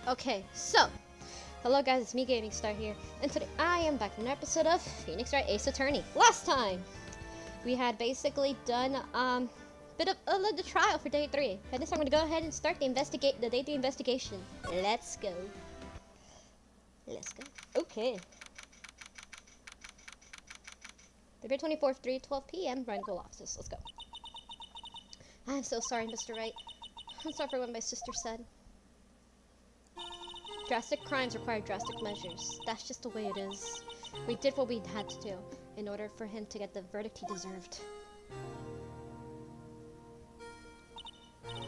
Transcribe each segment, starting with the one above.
Okay, so hello guys, it's me Gaming Star here, and today I am back in an episode of Phoenix Wright Ace Attorney. Last time we had basically done bit of the trial for day 3, and this time I'm gonna go ahead and start the day 3 investigation. Let's go. Let's go. Okay. February 24th, 3:12 p.m. Rhinegold offices. Let's go. I'm so sorry, Mr. Wright. I'm sorry for what my sister said. Drastic crimes require drastic measures. That's just the way it is. We did what we had to do in order for him to get the verdict he deserved.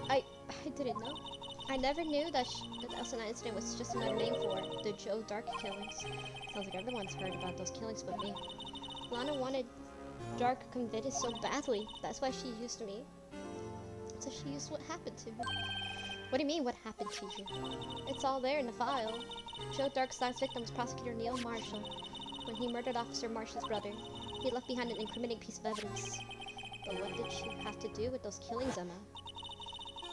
I didn't know. I never knew that the Elsa incident was just another name for the Joe Dark killings. Sounds like everyone's heard about those killings but me. Lana wanted Dark convicted so badly. That's why she used me. So she used what happened to me. What do you mean, what happened to you? It's all there in the file. Joe Dark's last victim was Prosecutor Neil Marshall. When he murdered Officer Marshall's brother, he left behind an incriminating piece of evidence. But what did she have to do with those killings, Emma?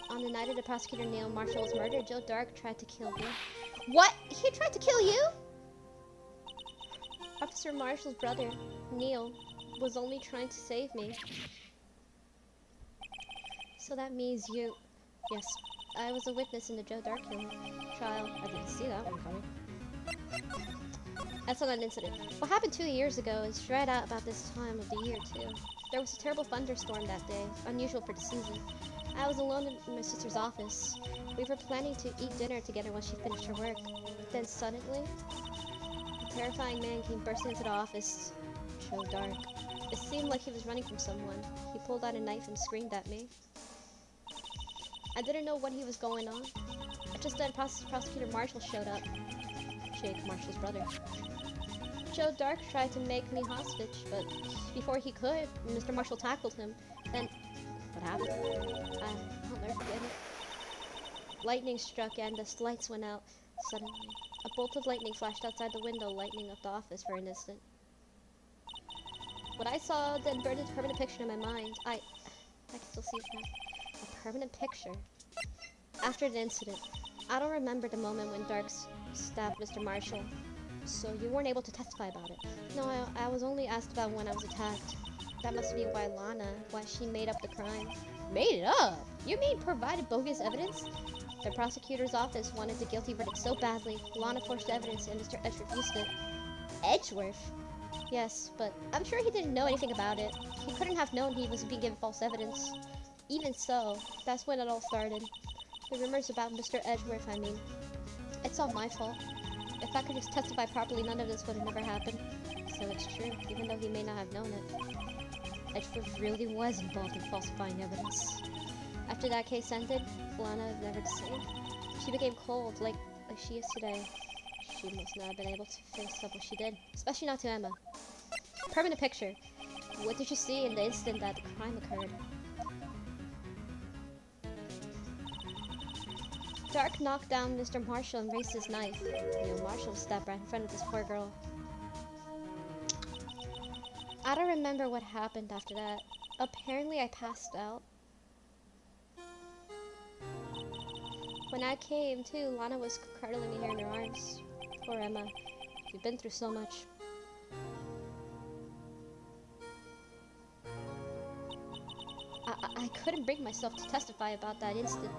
On the night of the Prosecutor Neil Marshall was murdered, Joe Dark tried to kill me. What? He tried to kill you? Officer Marshall's brother, Neil, was only trying to save me. So that means you... Yes. I was a witness in the Joe Dark killing trial. I didn't see that one coming. That's not an incident. What happened 2 years ago is right out about this time of the year, too. There was a terrible thunderstorm that day, unusual for the season. I was alone in my sister's office. We were planning to eat dinner together when she finished her work. Then suddenly, a terrifying man came bursting into the office. Joe Dark. It seemed like he was running from someone. He pulled out a knife and screamed at me. I didn't know what he was going on. Just then, Prosecutor Marshall showed up. Jake Marshall's brother. Joe Dark tried to make me hostage, but before he could, Mr. Marshall tackled him. Then, what happened? I'll never forget it. Lightning struck and the lights went out. Suddenly, a bolt of lightning flashed outside the window, lighting up the office for an instant. What I saw then burned a permanent picture in my mind. I can still see it now. A permanent picture. After the incident, I don't remember the moment when Dark stabbed Mr. Marshall, so you weren't able to testify about it. No, I was only asked about when I was attacked. That must be why she made up the crime. Made it up? You mean provided bogus evidence? The prosecutor's office wanted the guilty verdict so badly, Lana forced evidence and Mr. Edgeworth refused it. Edgeworth? Yes, but I'm sure he didn't know anything about it. He couldn't have known he was being given false evidence. Even so, that's when it all started. The rumors about Mr. Edgeworth, I mean. It's all my fault. If I could just testify properly, none of this would have never happened. So it's true, even though he may not have known it. Edgeworth really was involved in falsifying evidence. After that case ended, Lana never the same. She became cold, like she is today. She must not have been able to face up what she did, especially not to Emma. Permanent picture. What did you see in the instant that the crime occurred? Dark knocked down Mr. Marshall and raised his knife. Neil Marshall stepped right in front of this poor girl. I don't remember what happened after that. Apparently I passed out. When I came to, Lana was cradling me here in her arms. Poor Emma. You've been through so much. I couldn't bring myself to testify about that instant.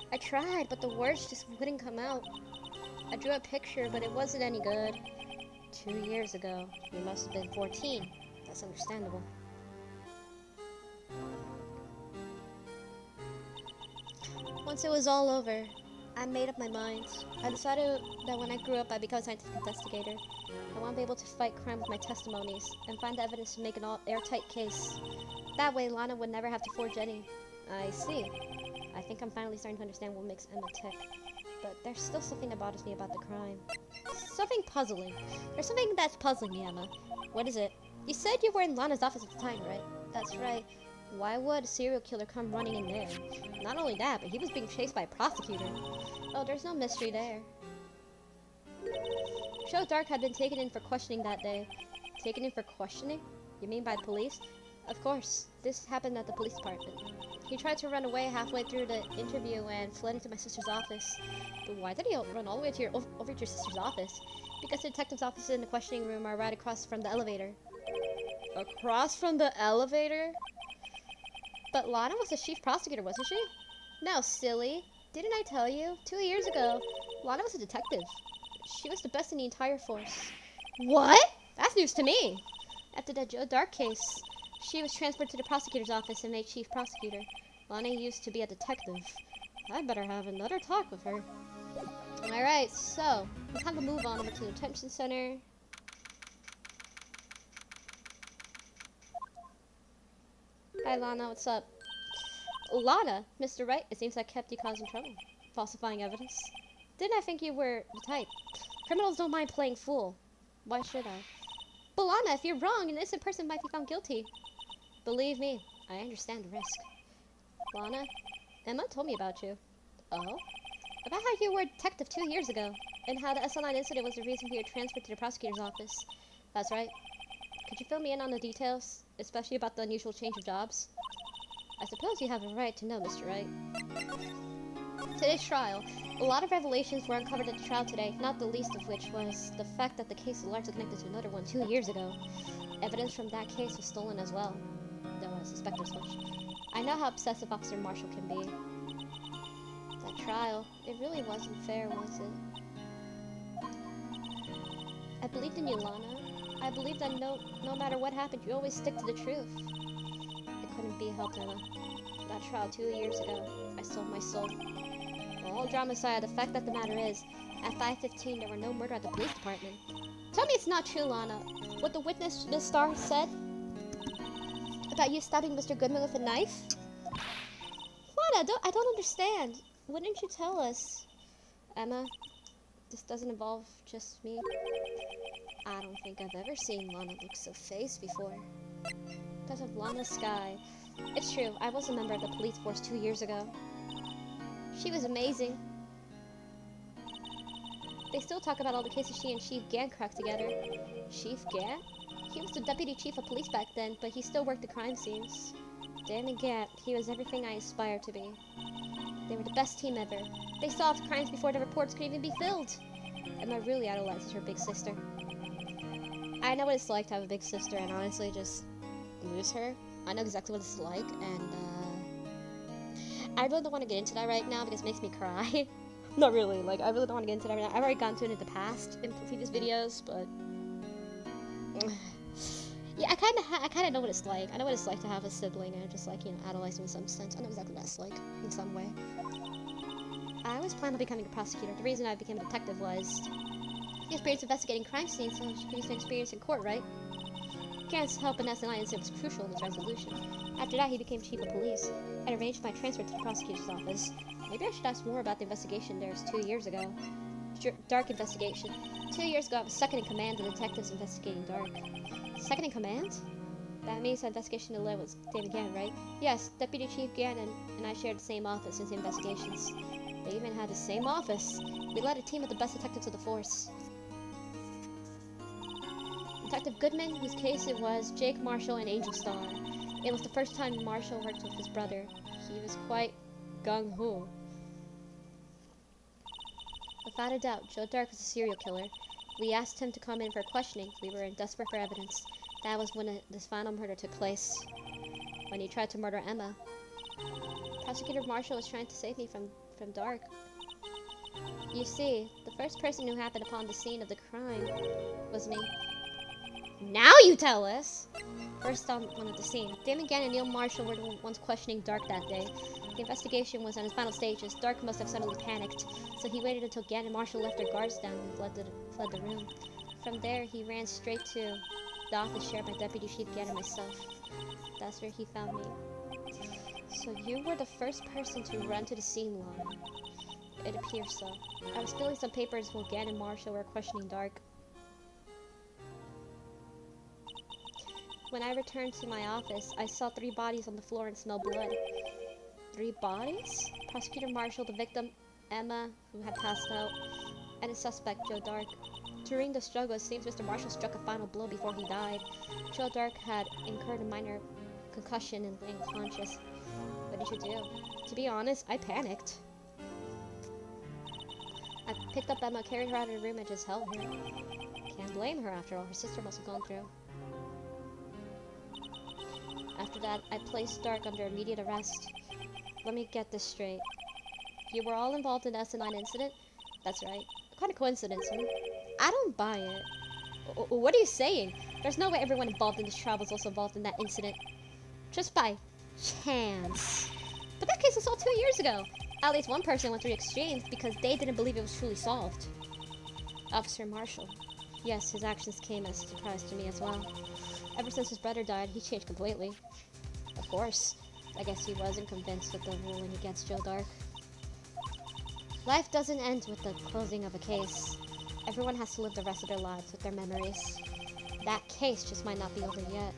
I tried, but the words just wouldn't come out. I drew a picture, but it wasn't any good. 2 years ago, you must have been 14. That's understandable. Once it was all over, I made up my mind. I decided that when I grew up, I'd become a scientific investigator. I want to be able to fight crime with my testimonies and find the evidence to make an airtight case. That way, Lana would never have to forge any. I see. I think I'm finally starting to understand what makes Emma tick. But there's still something that bothers me about the crime. Something puzzling. There's something that's puzzling me, Emma. What is it? You said you were in Lana's office at the time, right? That's right. Why would a serial killer come running in there? Not only that, but he was being chased by a prosecutor. Oh, there's no mystery there. Joe Dark had been taken in for questioning that day. Taken in for questioning? You mean by the police? Of course. This happened at the police department. He tried to run away halfway through the interview and fled into my sister's office. But why did he run all the way to over to your sister's office? Because the detective's office and the questioning room are right across from the elevator. Across from the elevator? But Lana was the chief prosecutor, wasn't she? No, silly. Didn't I tell you? 2 years ago, Lana was a detective. She was the best in the entire force. What? That's news to me. After the Joe Dark case, she was transferred to the prosecutor's office and made chief prosecutor. Lana used to be a detective. I better have another talk with her. Alright, so, it's time to move on over to the detention center. Hi Lana, what's up? Lana, Mr. Wright, it seems I kept you causing trouble. Falsifying evidence. Didn't I think you were the type? Criminals don't mind playing fool. Why should I? But Lana, if you're wrong, an innocent person might be found guilty. Believe me, I understand the risk. Lana, Emma told me about you. Oh? About how you were a detective 2 years ago, and how the SL9 incident was the reason for your transfer to the prosecutor's office. That's right. Could you fill me in on the details, especially about the unusual change of jobs? I suppose you have a right to know, Mr. Wright. Today's trial. A lot of revelations were uncovered at the trial today, not the least of which was the fact that the case is largely connected to another one 2 years ago. Evidence from that case was stolen as well, though I suspect as much. I know how obsessive Officer Marshall can be. That trial, it really wasn't fair, was it? I believed in you, Lana. I believed that no matter what happened, you always stick to the truth. It couldn't be helped, Emma. That trial 2 years ago, I sold my soul. All drama aside, the fact that the matter is, at 5:15 there were no murder at the police department. Tell me it's not true, Lana. What the witness, Miss Starr, said about you stabbing Mr. Goodman with a knife? Lana, I don't understand. Wouldn't you tell us? Emma, this doesn't involve just me. I don't think I've ever seen Lana look so phased before. Because of Lana Sky. It's true, I was a member of the police force 2 years ago. She was amazing. They still talk about all the cases she and Chief Gann cracked together. Chief Gann? He was the deputy chief of police back then, but he still worked the crime scenes. Damn it, Gann, he was everything I aspired to be. They were the best team ever. They solved crimes before the reports could even be filled. Emma really idolizes her big sister. I know what it's like to have a big sister and honestly just lose her. I know exactly what it's like, and I really don't want to get into that right now because it makes me cry. Not really, like, I really don't want to get into that right now. I've already gone to it in the past, in previous videos, but yeah, I kind of know what it's like. I know what it's like to have a sibling and just, like, you know, idolize them in some sense. I know exactly what that's like, in some way. I always planned on becoming a prosecutor. The reason I became a detective was the experience investigating crime scenes, so she could use my experience in court, right? Gann's help in SNI incident was crucial in its resolution. After that, he became chief of police and arranged my transfer to the prosecutor's office. Maybe I should ask more about the investigation there was 2 years ago. Dark investigation. 2 years ago, I was second in command of the detectives investigating Dark. Second in command? That means the investigation led was David Gann, right? Yes, Deputy Chief Gann and I shared the same office in the investigations. They even had the same office. We led a team of the best detectives of the force. Detective Goodman, whose case it was, Jake Marshall, and Angel Star. It was the first time Marshall worked with his brother. He was quite gung-ho. Without a doubt, Joe Dark was a serial killer. We asked him to come in for questioning. We were desperate for evidence. That was when this final murder took place. When he tried to murder Emma. Prosecutor Marshall was trying to save me from Dark. You see, the first person who happened upon the scene of the crime was me. Now you tell us! First on one of the scene. Damon Gann and Neil Marshall were the ones questioning Dark that day. The investigation was on its final stages. Dark must have suddenly panicked, so he waited until Gann and Marshall left their guards down and fled the room. From there, he ran straight to the office shared by Deputy Chief Gann and myself. That's where he found me. So you were the first person to run to the scene, Lana. It appears so. I was filling some papers while Gann and Marshall were questioning Dark. When I returned to my office, I saw 3 bodies on the floor and smelled blood. 3 bodies? Prosecutor Marshall, the victim, Emma, who had passed out, and a suspect, Joe Dark. During the struggle, it seems Mr. Marshall struck a final blow before he died. Joe Dark had incurred a minor concussion and unconscious. What did you do? To be honest, I panicked. I picked up Emma, carried her out of the room, and just held her. Can't blame her after all her sister must have gone through. After that, I placed Dark under immediate arrest. Let me get this straight. You were all involved in the S9 incident? That's right. What kind of coincidence, huh? I don't buy it. What are you saying? There's no way everyone involved in this trial was also involved in that incident. Just by chance. But that case was solved 2 years ago. At least one person went through the exchange because they didn't believe it was truly solved. Officer Marshall. Yes, his actions came as a surprise to me as well. Ever since his brother died, he changed completely. Of course. I guess he wasn't convinced with the ruling against Joe Dark. Life doesn't end with the closing of a case. Everyone has to live the rest of their lives with their memories. That case just might not be over yet.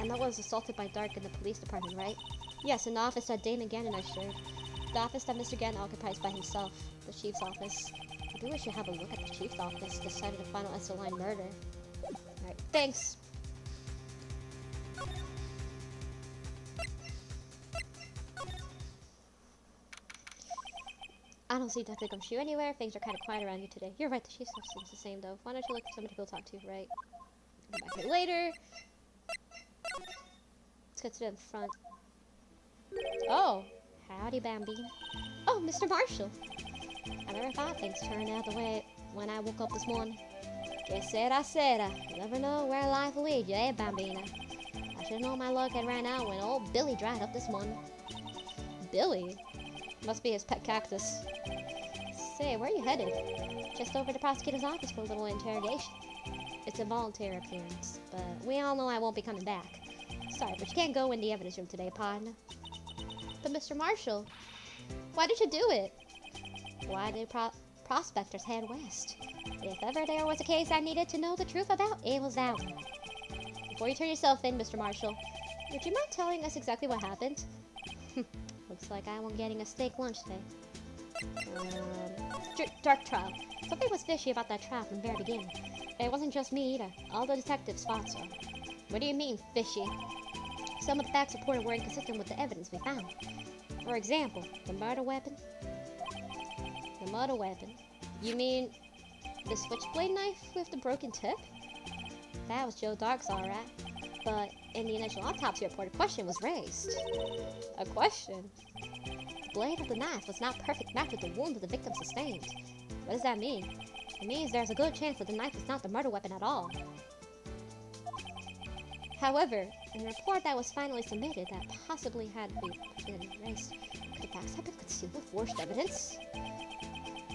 Emma was assaulted by Dark in the police department, right? Yes, in the office that Damon Gannon I shared. The office that Mr. Gannon occupies by himself, the chief's office. Maybe we should have a look at the chief's office to decide the final SO9 murder. Alright, thanks! I don't see Detective Gumshoe anywhere. Things are kind of quiet around you today. You're right, the chief's office is the same though. Why don't you look for somebody to go talk to, right? Come back here later. Let's get to the front. Oh, howdy, Bambi. Oh, Mr. Marshall. I never thought things turned out the way when I woke up this morning. Que sera. You never know where life will lead you, eh, Bambina? I should have known my luck had ran out when old Billy dried up this morning. Billy? Must be his pet cactus. Say, where are you headed? Just over to the prosecutor's office for a little interrogation. It's a voluntary appearance, but we all know I won't be coming back. Sorry, but you can't go in the evidence room today, partner. But Mr. Marshall, why did you do it? Why did prospectors head west? If ever there was a case I needed to know the truth about, it was that one. Before you turn yourself in, Mr. Marshall, would you mind telling us exactly what happened? Looks like I won't getting a steak lunch today. Dark trial. Something was fishy about that trial from the very beginning. It wasn't just me either. All the detectives thought so. What do you mean, fishy? Some of the facts reported were inconsistent with the evidence we found. For example, the murder weapon. The murder weapon? You mean the switchblade knife with the broken tip? That was Joe Dark's, alright. But in the initial autopsy report, a question was raised. A question? The blade of the knife was not a perfect match with the wound that the victim sustained. What does that mean? It means there's a good chance that the knife is not the murder weapon at all. However, in the report that was finally submitted that possibly had been erased, could the facts have been concealed with forged evidence?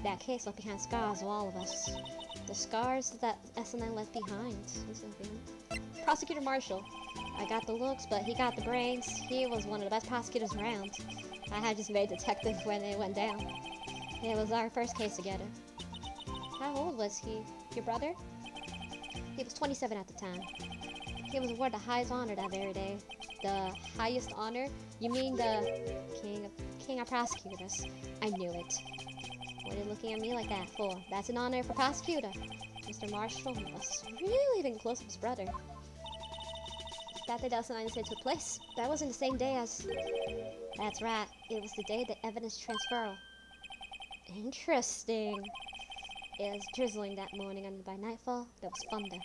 That case left behind scars of all of us. The scars that SNI left behind. Prosecutor Marshall. I got the looks, but he got the brains. He was one of the best prosecutors around. I had just made detective when it went down. It was our first case together. How old was he? Your brother? He was 27 at the time. He was awarded the highest honor that very day. The highest honor? You mean the king of prosecutors? I knew it. What are you looking at me like that for? That's an honor for prosecutor. Mr. Marshall must really been close to his brother. That day that incident took place. That wasn't the same day as... That's right. It was the day the evidence transferal. Interesting. It was drizzling that morning, and by nightfall, there was thunder.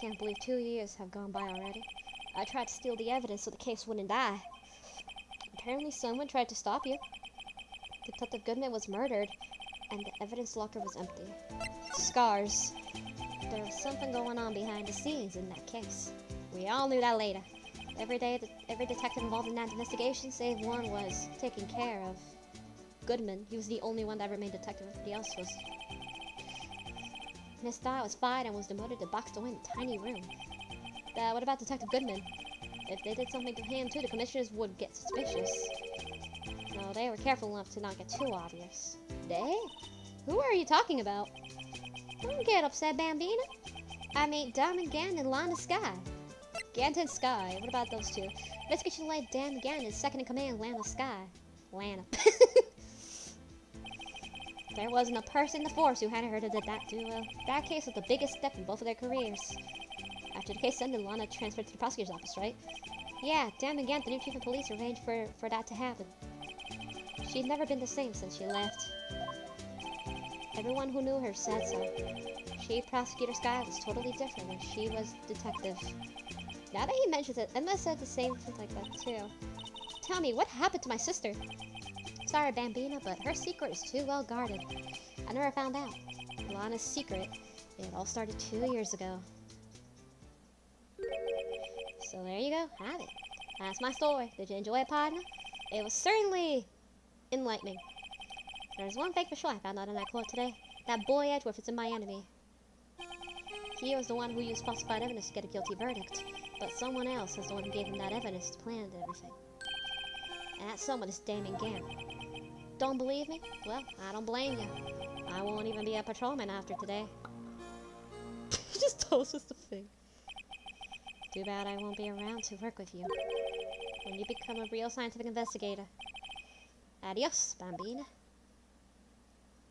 Can't believe 2 years have gone by already. I tried to steal the evidence so the case wouldn't die. Apparently someone tried to stop you. Detective Goodman was murdered, and the evidence locker was empty. Scars. There was something going on behind the scenes in that case. We all knew that later. Every detective involved in that investigation, save one, was taking care of Goodman. He was the only one that remained detective. Everybody else was... Miss Dye was fired and was demoted to boxed away in a tiny room. What about Detective Goodman? If they did something to him too, the commissioners would get suspicious. No, they were careful enough to not get too obvious. They? Who are you talking about? Don't get upset, Bambina. I mean, Diamond Gannon and Lana Sky. Gannon and Sky, what about those two? Investigation led Dan Gannon, second in command, Lana Sky. Lana. There wasn't a person in the force who hadn't heard of that duo. That case was the biggest step in both of their careers. After the case ended, Lana transferred to the prosecutor's office, right? Yeah, damn again, the new chief of police arranged for that to happen. She's never been the same since she left. Everyone who knew her said so. Chief Prosecutor Sky was totally different when she was detective. Now that he mentions it, Emma said the same thing like that too. Tell me, what happened to my sister? Sorry, Bambina, but her secret is too well guarded. I never found out. Lana's secret. It all started 2 years ago. So there you go, have it. That's my story. Did you enjoy it, partner? It was certainly enlightening. There's one thing for sure I found out in that court today. That boy Edgeworth is my enemy. He was the one who used falsified evidence to get a guilty verdict. But someone else is the one who gave him that evidence to plan everything. And that someone is Damon Gant. Don't believe me? Well, I don't blame you. I won't even be a patrolman after today. He just told us the thing. Too bad I won't be around to work with you when you become a real scientific investigator. Adios, Bambina.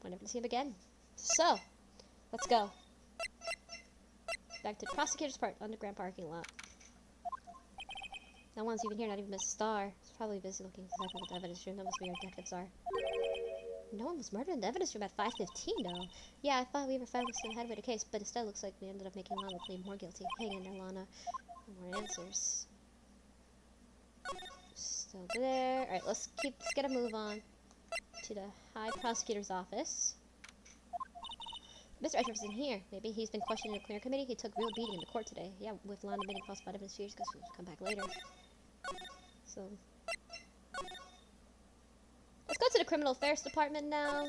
We'll never see him again. So, let's go. Back to the prosecutor's underground parking lot. No one's even here, not even Miss Starr. He's probably busy looking exactly what the evidence room. That must be where detectives are. No one was murdered in the evidence room at 5:15, though. Yeah, I thought we were finally still ahead with the case, but instead looks like we ended up making Lana plead more guilty. Hang in there, Lana. More answers. Still there. Alright, let's get a move on to the High Prosecutor's office. Mr. Edgeworth isn't here. Maybe he's been questioned in the clear committee. He took real beating in the court today. Yeah, with Lana admitting falsified evidence 2 years ago, so he'll come back later. So let's go to the criminal affairs department now.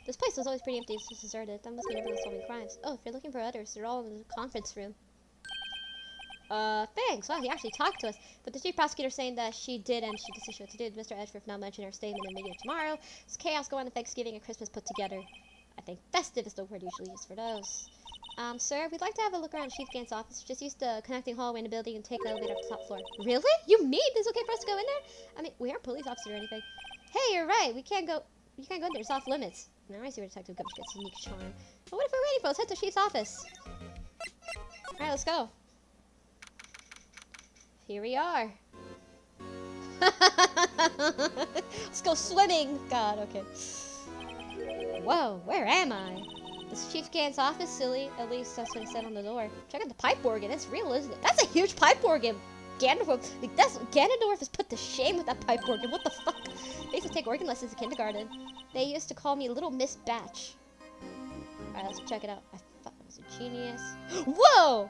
This place was always pretty empty. It's just deserted. That must mean everyone's solving crimes. Oh, if you're looking for others, they're all in the conference room. Thanks. Wow, he actually talked to us. But the chief prosecutor saying that she did and she decides what to do. Mr. Edgeworth now mentioned her statement in the media tomorrow. It's chaos going on Thanksgiving and Christmas put together. I think festive is the word usually used for those. Sir, we'd like to have a look around Chief Gant's office. Just use the connecting hallway in the building and take the elevator up to the top floor. Really? You mean it's okay for us to go in there? I mean, we aren't police officers or anything. Hey, you're right. You can't go in there. It's off limits. Now I see where Detective Gumsh gets unique charm. But what if we're waiting for? Let's head to Chief's office. Alright, let's go. Here we are. Let's go swimming. God, okay. Whoa, where am I? This is Chief Gant's office, silly. At least that's what it said on the door. Check out the pipe organ. It's real, isn't it? That's a huge pipe organ. Ganondorf is put to shame with that pipe organ. What the fuck? They used to take organ lessons in kindergarten. They used to call me Little Miss Batch. Alright, let's check it out. I thought I was a genius. Whoa!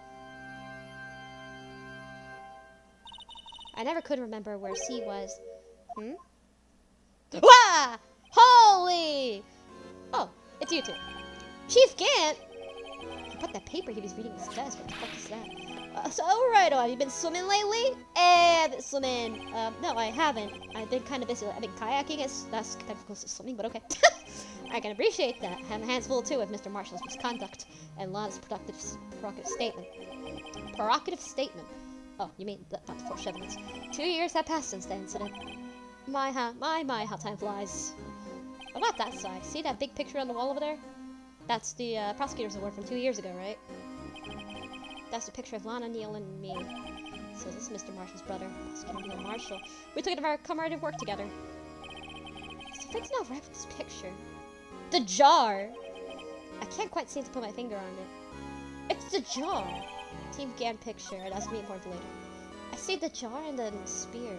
I never could remember where C was. Wah! Holy! Oh, it's you two. Chief Gant! He put that paper he was reading in his desk. What the fuck is that? So, alright, have you been swimming lately? I've been swimming. No, I haven't. I've been kind of busy. I've been kayaking. That's kind of close to swimming, but okay. I can appreciate that. I have my hands full, too, with Mr. Marshall's misconduct and Lana's provocative statement. Provocative statement. Oh, you mean about the foreshadowings. 2 years have passed since the incident. My, how time flies. What about that side? See that big picture on the wall over there? That's the prosecutor's award from 2 years ago, right? That's the picture of Lana, Neil, and me. So this is Mr. Marshall's brother, Prosecutor Neil Marshall. We took it of our camaraderie work together. Something's not right with this picture. The jar! I can't quite seem to put my finger on it. It's the jar! Team Gant picture. That's me important later. I see the jar and the spear.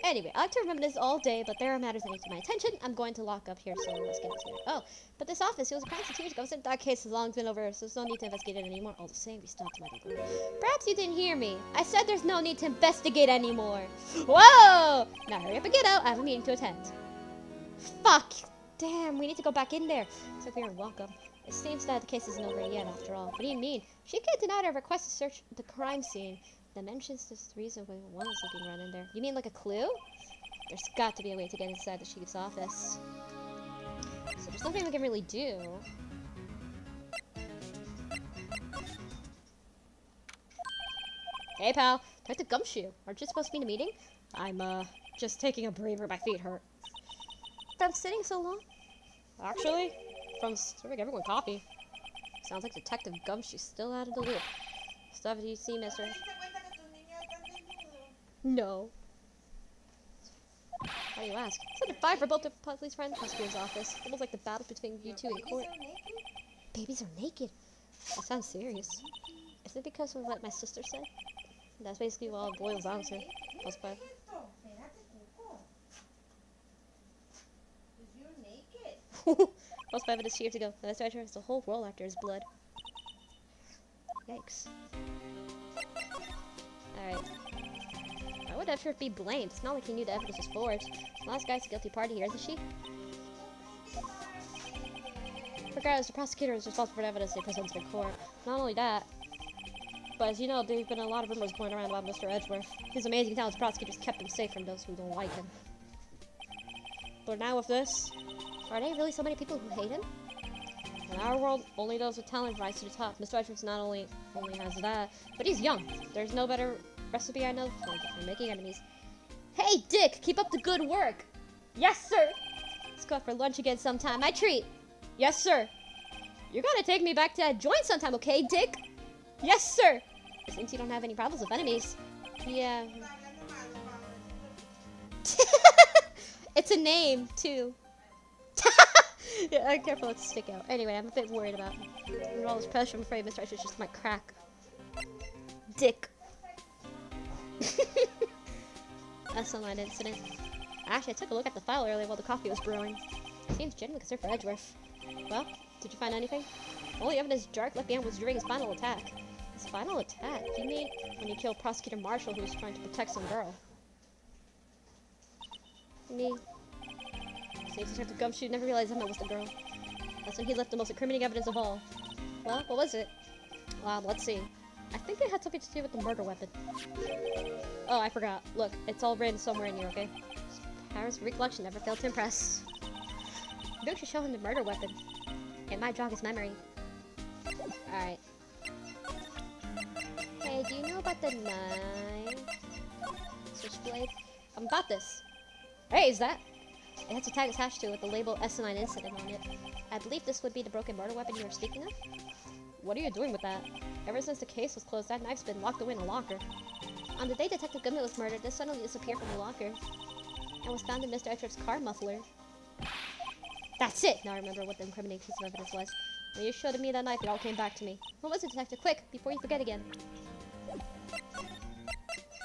Anyway, I like to remember this all day, but there are matters that need my attention. I'm going to lock up here, so let's get into it. Oh, but this office, it was a crime 2 years ago. That case has long been over, so there's no need to investigate it anymore. All the same, we stopped my group. Perhaps you didn't hear me. I said there's no need to investigate anymore. Whoa! Now hurry up and get out. I have a meeting to attend. Fuck! Damn, we need to go back in there. So we are welcome. It seems that the case isn't over yet, after all. What do you mean? She can't deny our request to search the crime scene. That mentions this reason why one is looking around in there. You mean like a clue? There's got to be a way to get inside the chief's office. So there's nothing we can really do. Hey pal, Detective Gumshoe, aren't you supposed to be in a meeting? I'm, just taking a breather. My feet hurt. Been sitting so long? Actually, from serving everyone coffee. Sounds like Detective Gumshoe's still out of the loop. Stuff you see, mister? No. Why do you ask? It's under 5 for both the police friends. Prosecutor's office. Almost like the battle between you two in court. Babies are naked? That sounds serious. Is it because of what my sister said? That's basically what it boils down to. Plus 5. Plus 5 minutes here to go. The stretcher has the whole world after his blood. Yikes. Alright. Why would Edgeworth be blamed? It's not like he knew the evidence was forged. The last guy's a guilty party here, isn't she? Regardless, the prosecutor is responsible for the evidence they presented in court. Not only that, but as you know, there's been a lot of rumors going around about Mr. Edgeworth. His amazing talents, prosecutors kept him safe from those who don't like him. But now with this, are there really so many people who hate him? In our world, only those with talent rise to the top. Mr. Edgeworth not only has that, but he's young. There's no better recipe I know for making enemies. Hey, Dick! Keep up the good work! Yes, sir! Let's go out for lunch again sometime. My treat! Yes, sir! You're gonna take me back to that joint sometime, okay, Dick? Yes, sir! Since you don't have any problems with enemies. Yeah. It's a name, too. Yeah, careful, let's stick out. Anyway, I'm a bit worried about him. With all this pressure, I'm afraid Mr. Edgeworth just might crack. Dick. That's a line incident. Actually, I took a look at the file earlier while the coffee was brewing. Seems genuinely concerned for Edgeworth. Well, did you find anything? Only evidence Dark left behind was during his final attack. His final attack? You mean when he killed Prosecutor Marshall who was trying to protect some girl? Me. Safe Detective Gumshoe never realized Emma was the girl. That's when he left the most incriminating evidence of all. Well, what was it? Well, let's see. I think it had something to do with the murder weapon. Oh, I forgot. Look, it's all written somewhere in here, okay? Harris' recollection never failed to impress. You should show him the murder weapon. It might jog his memory. Alright. Hey, do you know about the knife? Switchblade? About this. Hey, is that? It has a tag attached to it with the label S9 incident on it. I believe this would be the broken murder weapon you were speaking of? What are you doing with that? Ever since the case was closed, that knife's been locked away in a locker. On the day Detective Goodman was murdered, this suddenly disappeared from the locker. And was found in Mr. Edgeworth's car muffler. That's it! Now I remember what the incriminating piece of evidence was. When you showed me that knife, it all came back to me. What was it, Detective? Quick, before you forget again.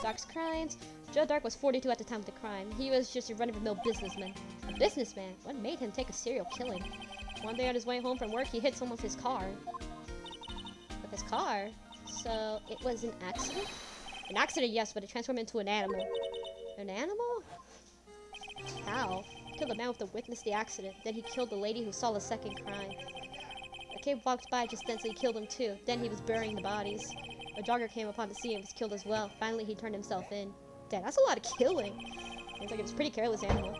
Dark's crimes. Joe Dark was 42 at the time of the crime. He was just a run-of-the-mill businessman. A businessman? What made him take a serial killing? One day on his way home from work, he hit someone with his car. With his car? So, it was an accident? An accident, yes, but it transformed into an animal. An animal? How? He killed the man with the witness the accident. Then he killed the lady who saw the second crime. A kid walked by just then, so he killed him too. Then he was burying the bodies. A jogger came upon the scene and was killed as well. Finally, he turned himself in. Damn, that's a lot of killing. Seems like it was a pretty careless animal.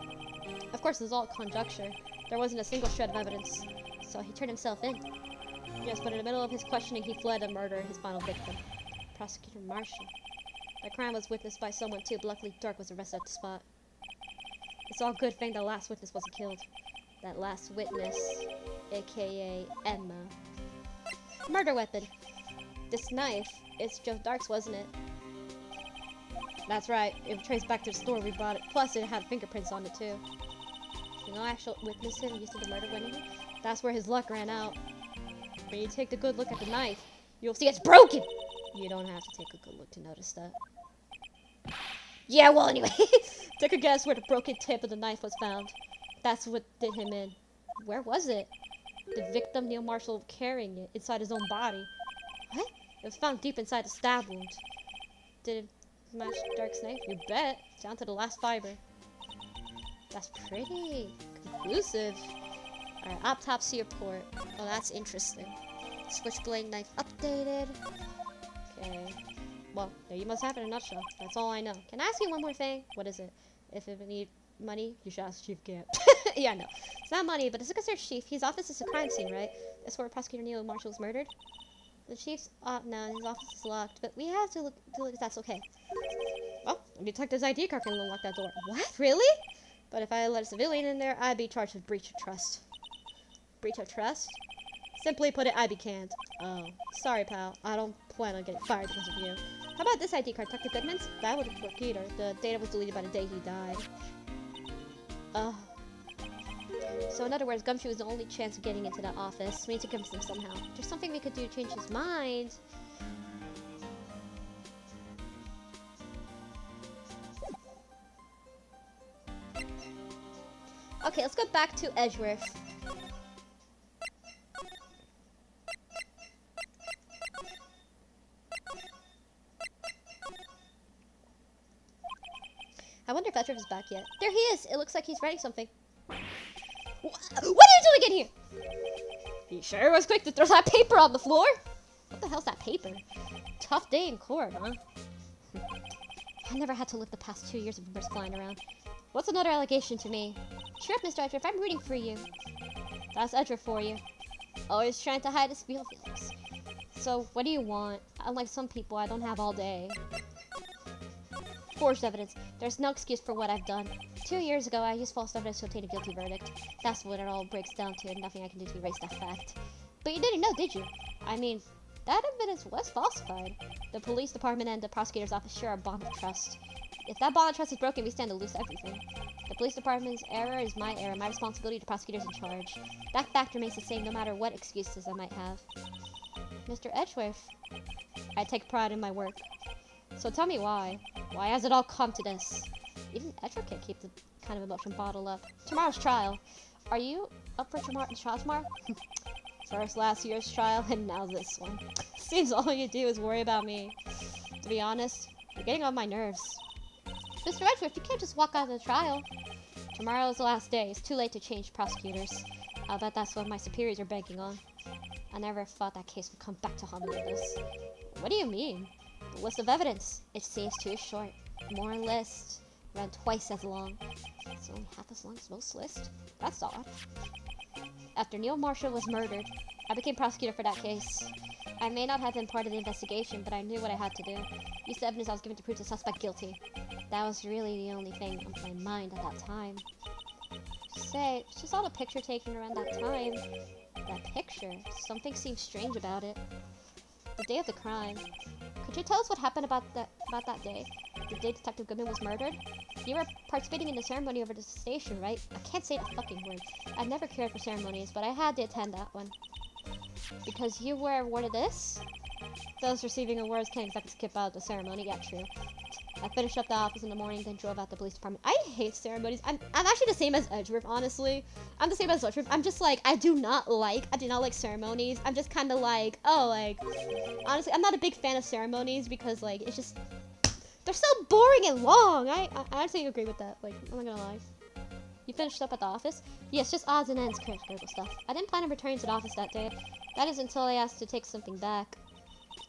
Of course, this is all conjecture. There wasn't a single shred of evidence. So he turned himself in. Yes, but in the middle of his questioning, he fled and murdered his final victim. Prosecutor Marshall. The crime was witnessed by someone too, but luckily Dark was arrested at the spot. It's all good thing the last witness wasn't killed. That last witness, aka Emma. Murder weapon. This knife, it's Joe Dark's, wasn't it? That's right. It traced back to the store we bought it. Plus, it had fingerprints on it too. You know, actual witness him using the murder weapon. That's where his luck ran out. When you take a good look at the knife, you'll see it's broken. You don't have to take a good look to notice that. Yeah, well, anyway. Take a guess where the broken tip of the knife was found. That's what did him in. Where was it? The victim, Neil Marshall, carrying it inside his own body. What? It was found deep inside the stab wound. Did it match Dark's knife? You bet. Down to the last fiber. That's pretty conclusive. Alright, autopsy report. Oh, that's interesting. Switchblade knife updated. Okay. Well, there you must have it in a nutshell. That's all I know. Can I ask you one more thing? What is it? If you need money, you should ask Chief Gant. Yeah, no. It's not money, but it's a concerned chief. His office is a crime scene, right? That's where Prosecutor Neil Marshall was murdered? The chief's now, his office is locked, but we have to look if that's okay. Well, a detective's ID card can unlock that door. What? Really? But if I let a civilian in there, I'd be charged with breach of trust. Breach of trust? Simply put it, I can't. Oh, sorry, pal. I don't plan on getting fired because of you. How about this ID card, Detective Goodman's? That wouldn't work either. The data was deleted by the day he died. Oh. So in other words, Gumshoe was the only chance of getting into that office. We need to convince him somehow. There's something we could do to change his mind. Okay, let's go back to Edgeworth. I wonder if Edgeworth is back yet. There he is! It looks like he's writing something. What are you doing in here? He sure was quick to throw that paper on the floor. What the hell's that paper? Tough day in court, huh? I never had to live the past 2 years of rumors flying around. What's another allegation to me? Cheer up, Mr. Edgeworth. I'm rooting for you. That's Edgeworth for you. Always trying to hide his real feelings. So, what do you want? Unlike some people, I don't have all day. Forged evidence. There's no excuse for what I've done. 2 years ago, I used false evidence to obtain a guilty verdict. That's what it all breaks down to, and nothing I can do to erase that fact. But you didn't know, did you? I mean, that evidence was falsified. The police department and the prosecutor's office share a bond of trust. If that bond of trust is broken, we stand to lose everything. The police department's error is my error, my responsibility to prosecutors in charge. That fact remains the same no matter what excuses I might have. Mr. Edgeworth, I take pride in my work. So tell me why. Why has it all come to this? Even Edgeworth can't keep the kind of emotion bottled up. Tomorrow's trial. Are you up for the trial tomorrow? First last year's trial, and now this one. Seems all you do is worry about me. To be honest, you're getting on my nerves. Mr. Edgeworth, you can't just walk out of the trial. Tomorrow is the last day. It's too late to change prosecutors. I'll bet that's what my superiors are banking on. I never thought that case would come back to haunt me like this. What do you mean? The list of evidence. It seems too short. More lists. Around twice as long. It's only half as long as most lists. That's odd. After Neil Marshall was murdered, I became prosecutor for that case. I may not have been part of the investigation, but I knew what I had to do. Used the evidence I was given to prove the suspect guilty. That was really the only thing on my mind at that time. Say, it's just all the picture taken around that time. That picture, something seems strange about it. The day of the crime. Could you tell us what happened about that day? The day Detective Goodman was murdered? You were participating in the ceremony over the station, right? I can't say that fucking word. I've never cared for ceremonies, but I had to attend that one. Because you were awarded this? Those receiving awards can't exactly skip out the ceremony. Yeah, true. I finished up the office in the morning, then drove out the police department. I hate ceremonies. I'm actually the same as Edgeworth, honestly. I'm the same as Edgeworth. I'm just like, I do not like ceremonies. I'm just kind of like, oh, like, honestly, I'm not a big fan of ceremonies because, like, it's just, they're so boring and long. I honestly agree with that. Like, I'm not gonna lie. You finished up at the office? Yes, just odds and ends, critical stuff. I didn't plan on returning to the office that day. That is until I asked to take something back.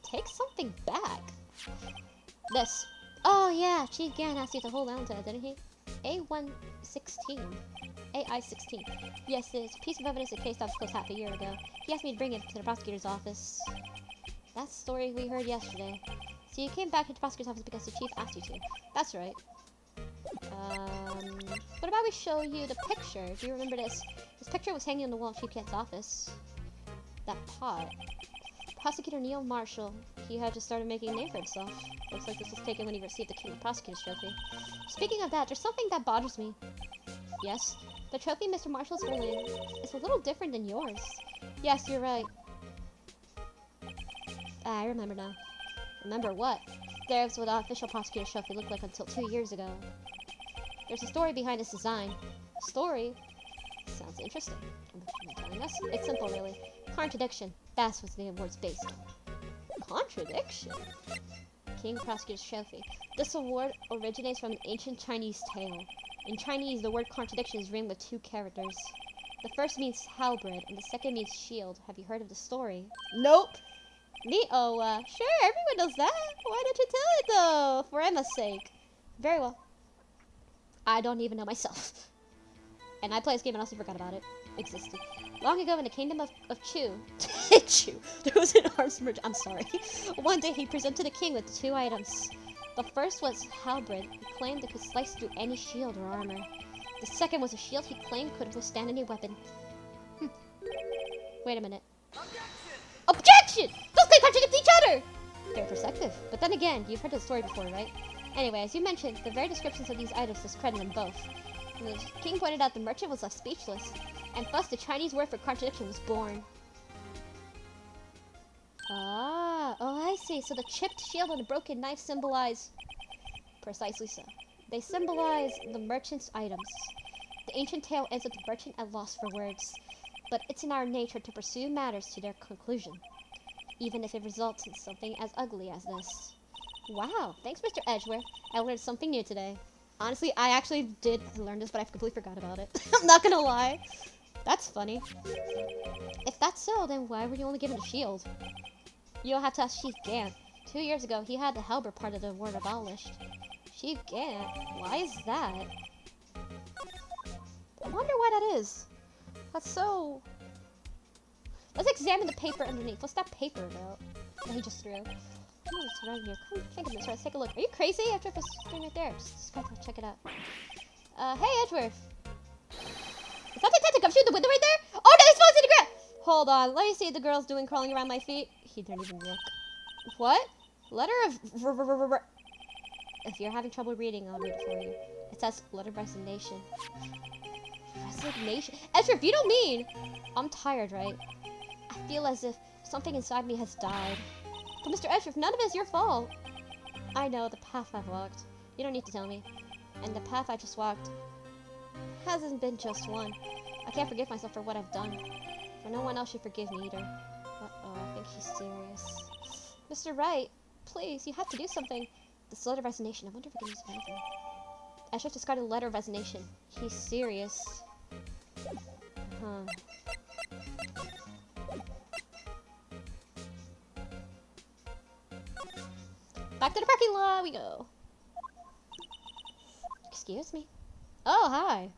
Take something back? This. Oh yeah, Chief Gann asked you to hold on to it, didn't he? A116. AI-16. Yes, it's a piece of evidence a case that was closed half a year ago. He asked me to bring it to the prosecutor's office. That's the story we heard yesterday. So you came back to the prosecutor's office because the chief asked you to. That's right. What about we show you the picture? Do you remember this? This picture was hanging on the wall of Chief Gann's office. That pot. Prosecutor Neil Marshall. He had just started making a name for himself. Looks like this was taken when he received the King of Prosecutors trophy. Speaking of that, there's something that bothers me. Yes? The trophy Mr. Marshall's holding is a little different than yours. Yes, you're right. I remember now. Remember what? There's what the official prosecutor's trophy looked like until 2 years ago. There's a story behind this design. A story? Sounds interesting. Am I telling us? It's simple, really. Contradiction. That's what the award's based on. Contradiction? King Prosecutor's Trophy. This award originates from an ancient Chinese tale. In Chinese, the word contradiction is written with 2 characters. The first means halberd, and the second means shield. Have you heard of the story? Nope! Me? Oh, sure, everyone knows that. Why don't you tell it, though? For Emma's sake. Very well. I don't even know myself. And I played this game and also forgot about it. Existed. Long ago in the kingdom of Chu. Chu. There was an arms merge. I'm sorry. One day he presented the king with 2 items. The first was halberd. He claimed it could slice through any shield or armor. The second was a shield he claimed could withstand any weapon. Wait a minute. Objection! Those claims contradict each other! They're perspective. But then again, you've heard the story before, right? Anyway, as you mentioned, the very descriptions of these items discredit them both. And the king pointed out the merchant was left speechless, and thus the Chinese word for contradiction was born. Ah, oh I see. So the chipped shield and the broken knife symbolize... Precisely so. They symbolize the merchant's items. The ancient tale ends with the merchant at loss for words, but it's in our nature to pursue matters to their conclusion, even if it results in something as ugly as this. Wow, thanks Mr. Edgeworth. I learned something new today. Honestly, I actually did learn this, but I completely forgot about it. I'm not gonna lie. That's funny. If that's so, then why were you only given a shield? You'll have to ask Chief Gant. 2 years ago, he had the halberd part of the ward abolished. Chief Gant? Why is that? I wonder why that is. That's so... Let's examine the paper underneath. What's that paper about that he just threw? Come on, it's around here. Come think of this. Let's take a look. Are you crazy? Edgeworth is sitting right there. Just gotta check it out. Hey, Edgeworth. Is that the tent to come shoot the window right there? Oh no, he's falling to the ground! Hold on. Let me see the girl's doing crawling around my feet. He didn't even look. What? Letter of... If you're having trouble reading, I'll read it for you. It says letter of resignation. Resignation? Edgeworth, you don't mean... I'm tired, right? I feel as if something inside me has died. But Mr. Edgeworth, none of it is your fault. I know the path I've walked. You don't need to tell me. And the path I just walked hasn't been just one. I can't forgive myself for what I've done. For no one else should forgive me either. Uh-oh, I think she's serious. Mr. Wright, please, you have to do something. This letter of resignation, I wonder if we can use it for anything. Edgeworth discarded a letter of resignation. He's serious. Huh. Back to the parking lot we go. Excuse me. Oh, hi.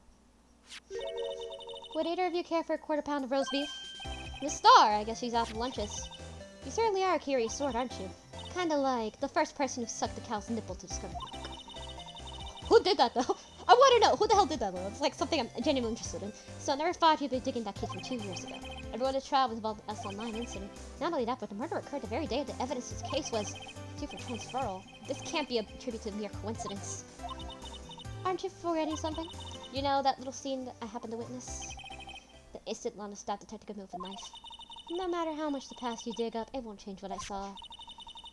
Would either of you care for a quarter pound of roast beef? Miss Star, I guess she's out for lunches. You certainly are a curious sort, aren't you? Kinda like the first person who sucked the cow's nipple to discover. Who did that, though? I want to know, who the hell did that, though? It's like something I'm genuinely interested in. So I never thought you'd be digging that case from 2 years ago. Everyone at trial was involved in the S-Online incident. Not only that, but the murder occurred the very day the evidence in this case was due for transferal. This can't be attributed to mere coincidence. Aren't you forgetting something? You know that little scene that I happened to witness? The instant Lana stabbed Detective with a knife. No matter how much the past you dig up, it won't change what I saw.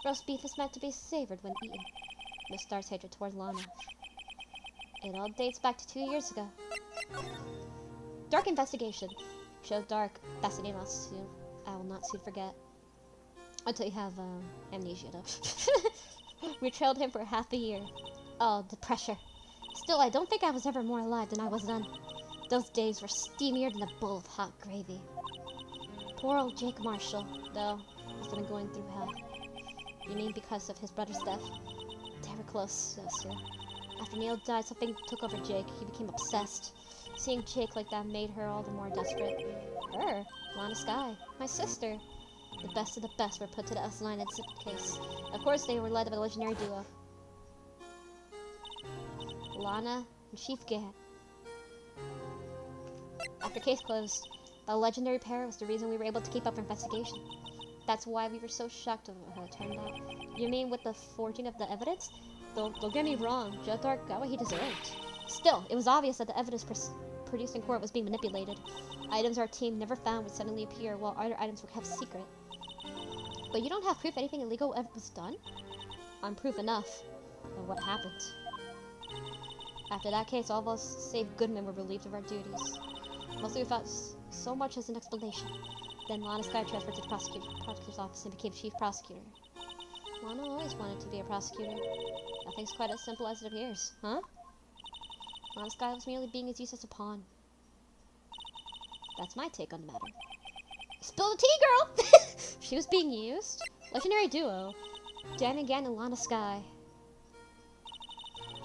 Roast beef is meant to be savored when eaten. Miss Star's hatred toward Lana. It all dates back to 2 years ago. Dark investigation. Joe Dark. That's the name I will not soon forget. Until you have amnesia, though. We trailed him for half a year. Oh, the pressure. Still, I don't think I was ever more alive than I was then. Those days were steamier than a bowl of hot gravy. Poor old Jake Marshall, though, has been going through hell. You mean because of his brother's death? They were close, sir. After Neil died, something took over Jake. He became obsessed. Seeing Jake like that made her all the more desperate. Her? Lana Skye. My sister. The best of the best were put to the S-Line incident case. Of course, they were led by a legendary duo. Lana and Chief Gant. After case closed, the legendary pair was the reason we were able to keep up our investigation. That's why we were so shocked of how it turned out. You mean with the forging of the evidence? Don't get me wrong, Joe Dark got what he deserved. Still, it was obvious that the evidence produced in court was being manipulated. Items our team never found would suddenly appear while other items were kept secret. But you don't have proof anything illegal ever was done? I'm proof enough of what happened. After that case, all of us, save Goodman, were relieved of our duties. Mostly without so much as an explanation. Then Lana Skye transferred to the prosecutor's office and became chief prosecutor. Lana always wanted to be a prosecutor. Nothing's quite as simple as it appears, huh? Lana Skye was merely being used as a pawn. That's my take on the matter. Spill the tea, girl! She was being used? Legendary duo. Dan and Gan and Lana Skye.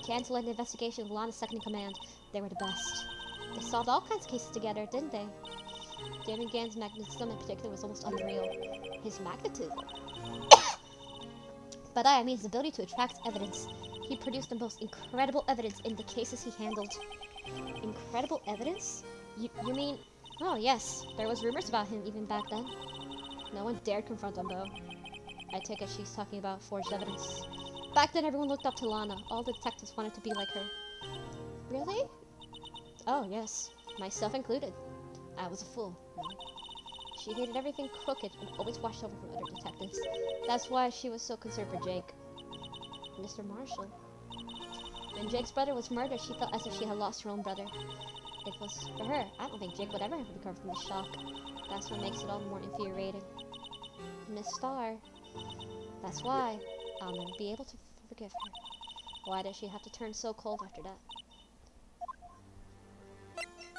Gant led the investigation with Lana's second in command. They were the best. They solved all kinds of cases together, didn't they? David Gann's magnetism in particular was almost unreal. His magnetism? But I mean his ability to attract evidence. He produced the most incredible evidence in the cases he handled. Incredible evidence? You mean... Oh, yes. There was rumors about him even back then. No one dared confront him, though. I take it she's talking about forged evidence. Back then, everyone looked up to Lana. All the detectives wanted to be like her. Really? Oh, yes. Myself included. I was a fool. She hated everything crooked and always watched over from other detectives. That's why she was so concerned for Jake. Mr. Marshall. When Jake's brother was murdered, she felt as if she had lost her own brother. It was for her. I don't think Jake would ever have recovered from the shock. That's what makes it all the more infuriating. Miss Starr. That's why I'll never be able to forgive her. Why did she have to turn so cold after that?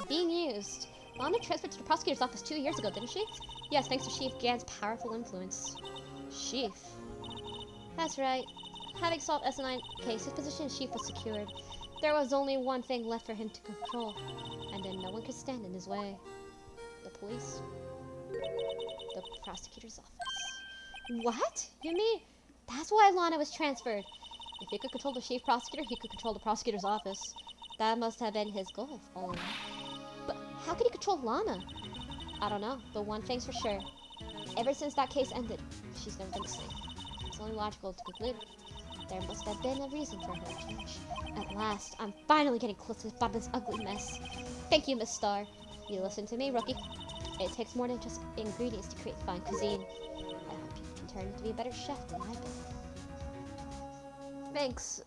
Being used. Lana transferred to the prosecutor's office 2 years ago, didn't she? Yes, thanks to Chief Gann's powerful influence. Chief. That's right. Having solved S9 case, his position as chief was secured. There was only one thing left for him to control, and then no one could stand in his way. The police. The prosecutor's office. What? You mean that's why Lana was transferred? If he could control the chief prosecutor, he could control the prosecutor's office. That must have been his goal all along. But how could he control Lana? I don't know, but one thing's for sure. Ever since that case ended, she's never been the same. It's only logical to conclude. There must have been a reason for her change. At last, I'm finally getting close to the bottom of this ugly mess. Thank you, Miss Starr. You listen to me, rookie. It takes more than just ingredients to create fine cuisine. I hope you can turn to be a better chef than I've been. Thanks.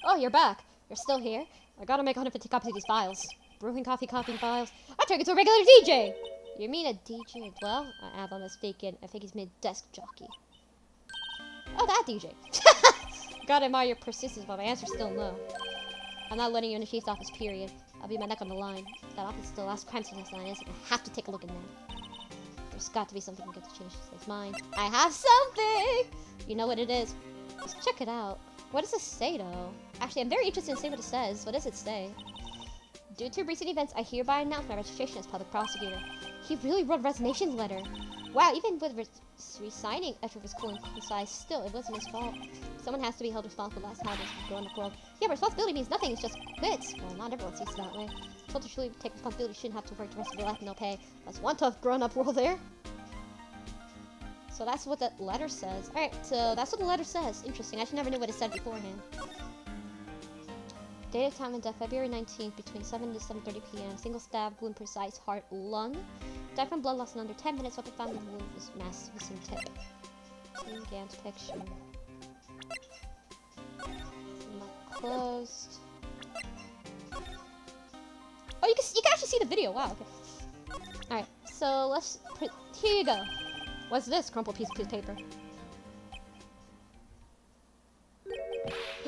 Oh, you're back. You're still here? I gotta make 150 copies of these files. Brewing coffee, copying files. I turned into a regular DJ! You mean a DJ? Well, I'm mistaken. I think he's made desk jockey. Oh, that DJ. Gotta admire your persistence, but my answer's still no. I'm not letting you in the chief's office, period. I'll be my neck on the line. That office is the last crime scene line is, and I have to take a look in there. There's got to be something we get to change his mind. I have something! You know what it is. Let's check it out. What does it say, though? Actually, I'm very interested in seeing what it says. What does it say? Due to recent events, I hereby announce my registration as public prosecutor. He really wrote a resignation letter. Wow, even with resigning, Edward was cool and concise. Still, it wasn't his fault. Someone has to be held responsible. That's how this grown-up world. Yeah, but responsibility means nothing. It's just quits. Well, not everyone sees it that way. Told to truly take responsibility, you shouldn't have to work the rest of your life with no pay. That's one tough grown-up world there. So that's what the letter says. Alright, so that's what the letter says. Interesting. I actually never knew what it said beforehand. Date of time and death, February 19th, between 7 to 7:30 p.m. Single stab, wound precise, heart, lung. Died from blood loss in under 10 minutes. Weapon found in the wound was massive missing tip. Seeing Gann's picture. Not closed. Oh, you can actually see the video. Wow, okay. Alright, so let's... Here you go. What's this? Crumpled piece of paper.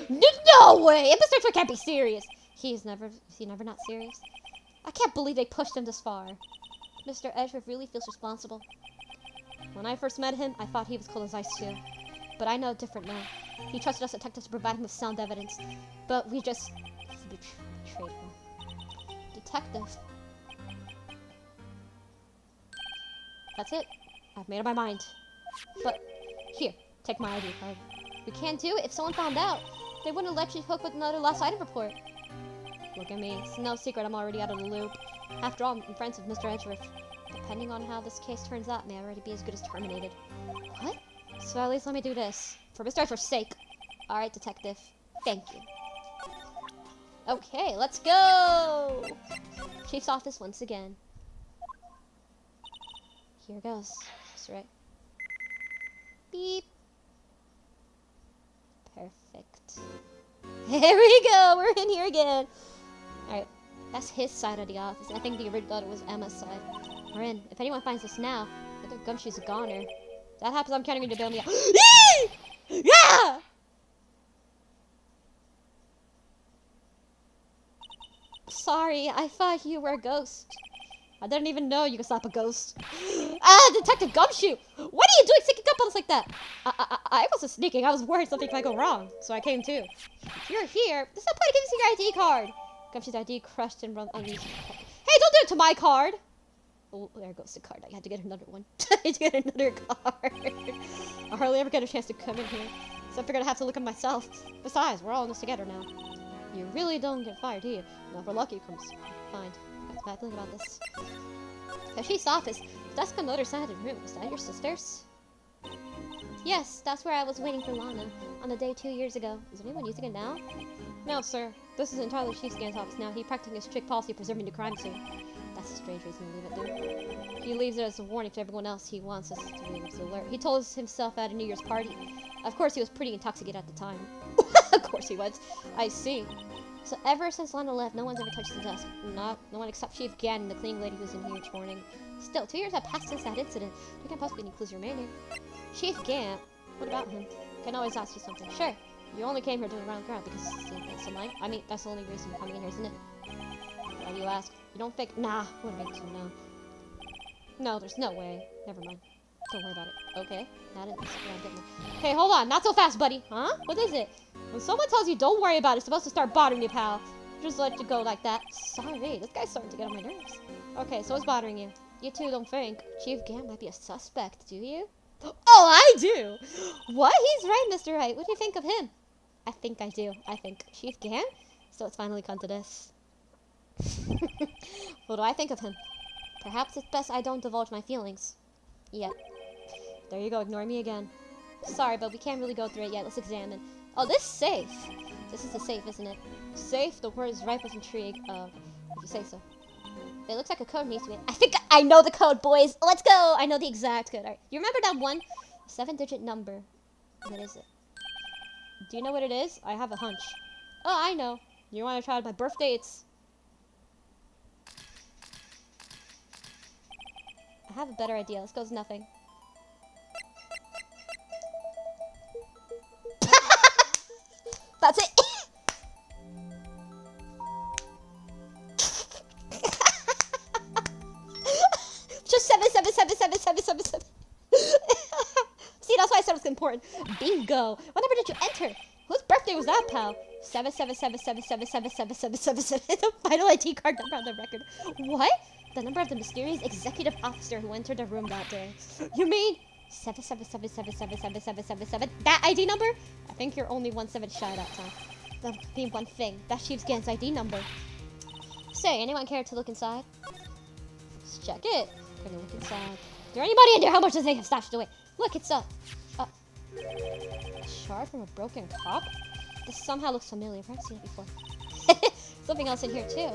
No way! Infrastructure can't be serious! Is he never not serious? I can't believe they pushed him this far. Mr. Edgeworth really feels responsible. When I first met him, I thought he was cold as ice too. But I know different now. He trusted us detectives to provide him with sound evidence. But we just... betrayed him. Detective. That's it. I've made up my mind. But, here, take my ID card. We can't do it. If someone found out, they wouldn't let you hook with another lost item report. Look at me. It's no secret I'm already out of the loop. After all, I'm friends with Mr. Edgeworth. Depending on how this case turns out, may already be as good as terminated. What? So at least let me do this. For Mr. Edgeworth's sake. Alright, detective. Thank you. Okay, let's go! Chief's office once again. Here goes. That's right. Beep. Perfect. There we go! We're in here again! Alright. That's his side of the office. I think the original was Emma's side. We're in. If anyone finds us now, the other gumshoe's a goner. If that happens, I'm counting you to bail me out. Yeah! Sorry, I thought you were a ghost. I didn't even know you could stop a ghost. Ah, Detective Gumshoe! What are you doing sneaking up on us like that? I wasn't sneaking. I was worried something might go wrong, so I came too. If you're here, there's no point in giving us your ID card. Gumshoe's ID crushed and run unleashed. Hey, don't do it to my card! Oh, there goes the card. I had to get another one. I had to get another card. I hardly ever get a chance to come in here. So I figured I'd have to look at myself. Besides, we're all in this together now. You really don't get fired, do you? No, if we're lucky, it comes fine. That's bad thing about this. The chief's office. Desk on the other side of the room. Is that your sister's? Yes, that's where I was waiting for Lana on the day 2 years ago. Is anyone using it now? No, sir. This is entirely Chief Scan's office now. He's practicing his strict policy of preserving the crime scene. That's a strange reason to leave it there. He leaves it as a warning to everyone else. He wants us to be able to alert. He told us himself at a New Year's party. Of course, he was pretty intoxicated at the time. Of course he was. I see. So ever since Lana left, no one's ever touched the desk. No one except Chief Gann and the cleaning lady who was in here each morning. Still, 2 years have passed since that incident. You can't possibly include your remaining. Chief Gann? What about him? Can always ask you something. Sure. You only came here to around the ground because it's a line. I mean, that's the only reason you're coming in here, isn't it? Why do you ask? You don't think? Nah, what makes you know? No, there's no way. Never mind. Don't worry about it. Okay. Not in this. Okay, hold on. Not so fast, buddy. Huh? What is it? When someone tells you don't worry about it, it's supposed to start bothering you, pal. Just let you go like that. Sorry, this guy's starting to get on my nerves. Okay, so what's bothering you? You two don't think Chief Gann might be a suspect, do you? Oh, I do! What? He's right, Mr. Wright. What do you think of him? I think I do. I think Chief Gann? So it's finally come to this. What do I think of him? Perhaps it's best I don't divulge my feelings. Yet. There you go, ignore me again. Sorry, but we can't really go through it yet. Let's examine. Oh, this safe! This is the safe, isn't it? Safe, the word is ripe with intrigue. If you say so. It looks like a code needs to be... I think I know the code, boys! Let's go! I know the exact code. Alright, you remember that one 7-digit number? What is it? Do you know what it is? I have a hunch. Oh, I know. You want to try it? My birthday, it's... I have a better idea. Let's go with nothing. That's it! Just 7777777. See, that's why I said it was important. Bingo. What number did you enter? Whose birthday was that, pal? 777777777. The final ID card number on the record. What? The number of the mysterious executive officer who entered the room that day. You mean 777777777? That ID number? I think you're only 17 shy that time. That would be one thing. That's Chief Gann's ID number. Say, anyone care to look inside? Let's check it. Gonna look inside. Is there anybody in there? How much does they have stashed away? Look, it's a shard from a broken cup? This somehow looks familiar. I've never seen it before. Something else in here too.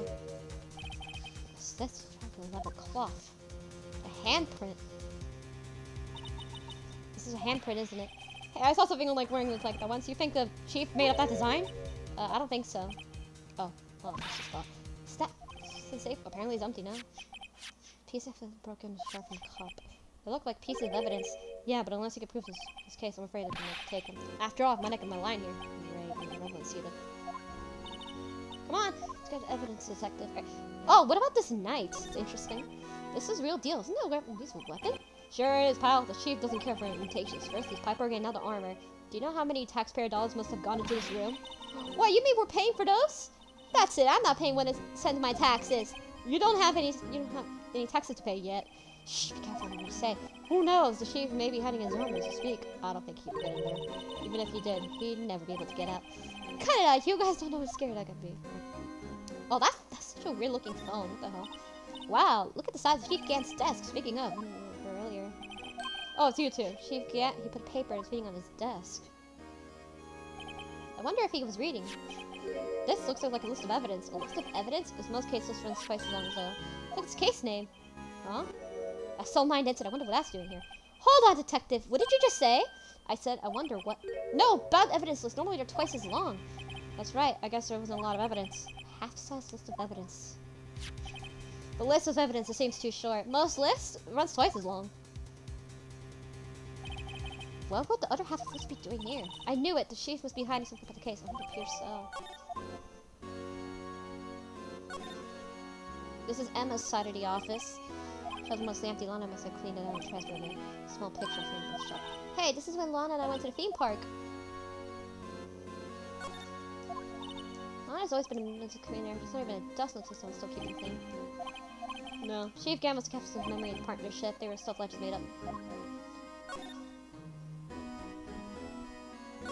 What's this? A leather cloth. A handprint. This is a handprint, isn't it? Hey, I saw something like wearing this like that once. You think the chief made up that design? I don't think so. Oh, well, that's just thought. Is that safe? Apparently it's empty now. Piece of broken sharpened cup. They look like pieces of evidence. Yeah, but unless you can prove this case, I'm afraid I can take them. After all, my neck and my line here. Right, I don't want to see them. Come on, let's get evidence, detective. Right. Oh, what about this knight? It's interesting. This is real deal. Isn't that a weapon? Sure it is, pal. The chief doesn't care for imitations. First, he's pipe organ, now the armor. Do you know how many taxpayer dollars must have gone into this room? What, you mean we're paying for those? That's it. I'm not paying when it sends my taxes. You don't have any taxes to pay yet. Shh, be careful what you say. Who knows? The chief may be hiding his armor as you speak. I don't think he'd get in there. Even if he did, he'd never be able to get out. Cut it out. You guys don't know how scared I could be. Oh, that's such a weird looking phone. What the hell? Wow, look at the size of Chief Gann's desk. Speaking of, earlier. Oh, it's you too. Chief Gann, he put paper and reading on his desk. I wonder if he was reading. This looks like a list of evidence. A list of evidence? Because most case lists runs twice as long as a... Look, it's case name. Huh? A soul-mind incident. I wonder what that's doing here. Hold on, detective. What did you just say? I said, I wonder what... No, bad evidence lists. Normally they're twice as long. That's right. I guess there wasn't a lot of evidence. Half-size list of evidence. The list of evidence, it seems too short. Most lists runs twice as long. What would the other half of this be doing here? I knew it. The chief must be hiding something about the case. I wonder Pierce. This is Emma's side of the office. Shows mostly empty. Lana must have cleaned it out and transferred a small picture from the shop. Hey, this is when Lana and I went to the theme park. Lana's always been a music cleaner. There's never been a dust note system still keeping clean. No. Chief Gam must have kept some memory of the partnership. They were self-ledgers made up.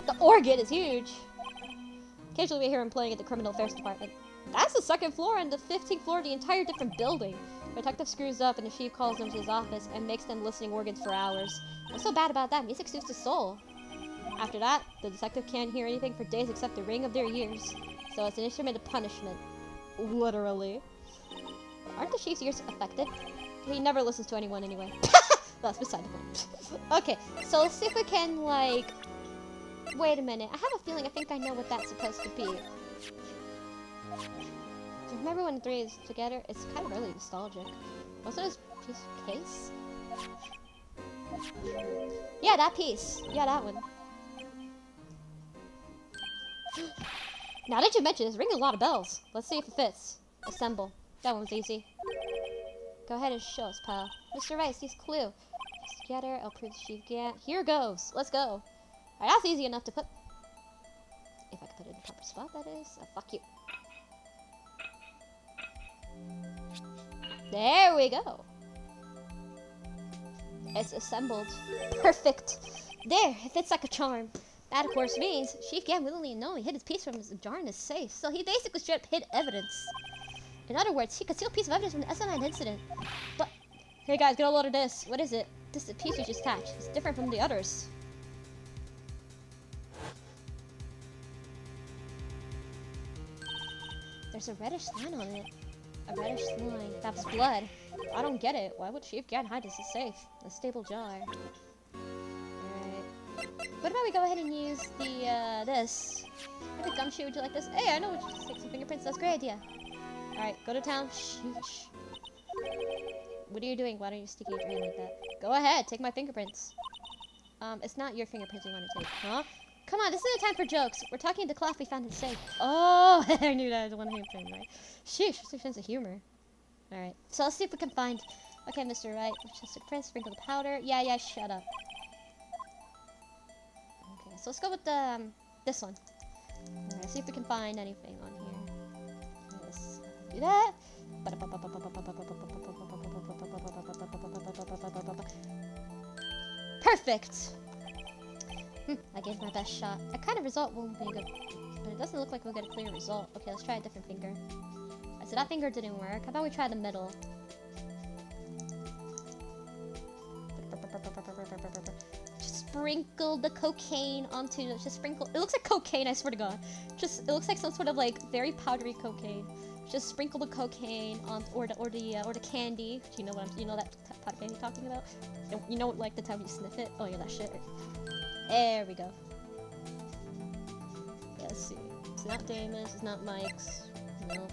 The organ is huge! Occasionally we hear him playing at the criminal affairs department. That's the second floor, and the 15th floor of the entire different building. The detective screws up and the chief calls them to his office and makes them listening organs for hours. What's so bad about that? Music soothes the soul. After that, the detective can't hear anything for days except the ring of their ears. So it's an instrument of punishment. Literally. Aren't the chief's ears affected? He never listens to anyone anyway. That's beside the point. Okay, so let's see if we can, like... Wait a minute. I have a feeling I think I know what that's supposed to be. Remember when the three is together? It's kind of really nostalgic. What's this piece of case? Yeah, that piece. Yeah, that one. Now that you mention it, it's ringing a lot of bells. Let's see if it fits. Assemble. That one was easy. Go ahead and show us, pal. Mr. Rice, he's clue. Piece together, I'll prove the chief can't. Here goes. Let's go. Alright, that's easy enough to put. If I can put it in the proper spot, that is. Oh, fuck you. There we go. It's assembled. Perfect. There, it fits like a charm. That, of course, means Chief Gam willingly and knowingly hid his piece from his jar in his safe. So he basically straight up hid evidence. In other words, he concealed a piece of evidence from the SN9 incident. But, hey guys, get a load of this. What is it? This is a piece you just attached. It's different from the others. There's a reddish line on it. A reddish line. That's blood. I don't get it. Why would Chief Gam hide this safe? A stable jar. Alright. What about we go ahead and use the, this? Maybe gumshoe, would you like this? Hey, I know what you take some fingerprints. That's a great idea. Alright, go to town. Shh. What are you doing? Why don't you stick your hand like that? Go ahead, take my fingerprints. It's not your fingerprints we want to take, huh? Come on, this isn't a time for jokes. We're talking the cloth we found in the safe. Oh, I knew that was one hand thing, right? Sheesh, such a sense of humor. Alright, so let's see if we can find... Okay, Mr. Wright, just a print, sprinkle the powder. Yeah, shut up. Okay, so let's go with the, this one. Alright, see if we can find anything on here. Let's do that. Perfect! I gave my best shot. A kind of result won't be good, but it doesn't look like we'll get a clear result. Okay, let's try a different finger. So that finger didn't work. How about we try the middle? Just sprinkle the cocaine onto the, just sprinkle. It looks like cocaine, I swear to God. Just, it looks like some sort of like very powdery cocaine. Just sprinkle the cocaine on, or the candy. Do you know what you know that pot of candy I'm talking about? You know, like the time you sniff it. Oh yeah, that shit. There we go. Yeah, let's see. It's not Damon's. It's not Mike's. No.